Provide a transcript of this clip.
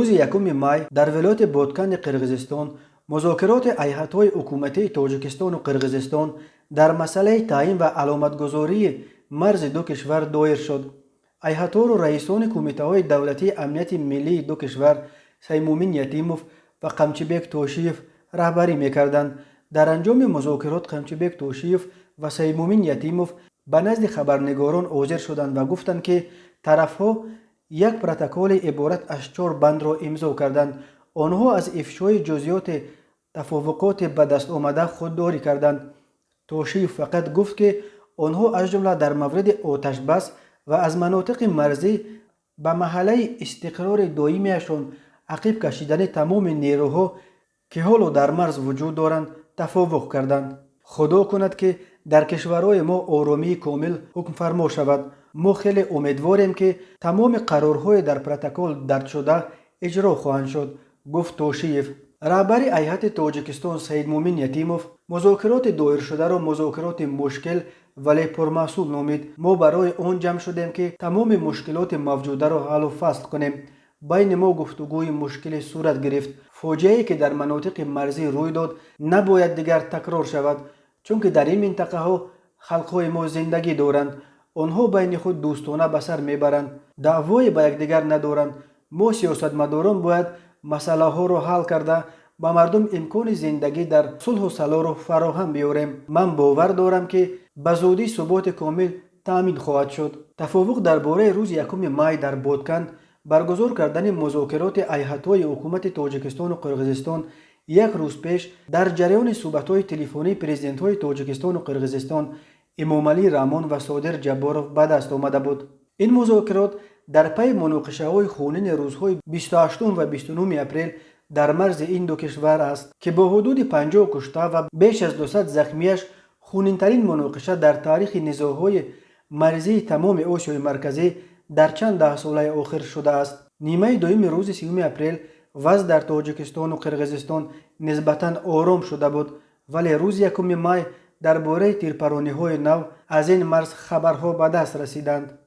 روز 1 مای در ولایت بادکند قرقیزستان مذاکرات هیئت‌های حکومتی تاجیکستان و قرقیزستان در مسئله تعیین و علامتگذاری مرز دو کشور دایر شد. هیئت‌ها را رئیسان کمیته‌های دولتی امنیت ملی دو کشور سیمومین یتیموف و قمچیبک توشیف رهبری می‌کردند. در انجام مذاکرات قمچیبک توشیف و سیمومین یتیموف به نزد خبرنگاران حاضر شدند و گفتند که طرف‌ها یک پروتکل عبارت از 4 بند را امضا کردند. آنها از افشای جزئیات تفاوضات به دست آمده خودداری کردند. توشیف فقط گفت که آنها از جمله در مورد آتش بس و از مناطق مرزی به محله استقرار دائمیشان عقب کشیدن تمام نیروها که حالا در مرز وجود دارند توافق کردند. خدا کند که در کشورهای ما آرامی کامل حکم فرما شود. ما خیلی امیدواریم که تمام قرارهای در پروتکل درج شده اجرا خواهند شد، گفت توشیف. رهبر هیئت تاجیکستان سیدمومین یتیموف مذاکرات دایر شده را مذاکرات مشکل ولی پرمحصول نامید. ما برای آن جمع شدیم که تمام مشکلات موجوده را حل و فصل کنیم. بین ما گفتگوی مشکل صورت گرفت. فاجعه‌ای که در مناطق مرزی روی داد نباید دیگر تکرار شود، چون که در این منطقه ها خلقهای ما زندگی دارند. آنها بین خود دوستانه به سر میبرند، دعوای به یکدیگر ندارند. ما سیاستمداران باید مسئله ها را حل کرده به مردم امکان زندگی در صلح و صلاح را فراهم بیاریم. من باور دارم که به زودی ثبات کامل تامین خواهد شد. توافق درباره روز 1 مای در بادکند برگزار کردن مذاکرات هیئت‌های حکومت تاجیکستان و قرقیزستان یک روز پیش در جریان صحبت‌های تلفنی پرزیدنت‌های تاجیکستان و قرقیزستان امامعلی رحمان و صادر جباروف به دست آمده بود. این مذاکرات در پی مناقشه‌های خونین روزهای 28 و 29 اپریل در مرز این دو کشور است که با حدود 50 کشته و بیش از 200 زخمیش خونین‌ترین مناقشه در تاریخ نزاع‌های مرزی تمام آسیای مرکزی در چند ده ساله آخر شده است. نیمه دوم روز 3 اپریل وضع در تاجیکستان و قرقیزستان نسبتاً آرام شده بود، ولی روز 1 مای درباره تیرپرانی‌های نو از این مرز خبرها به دست رسیدند.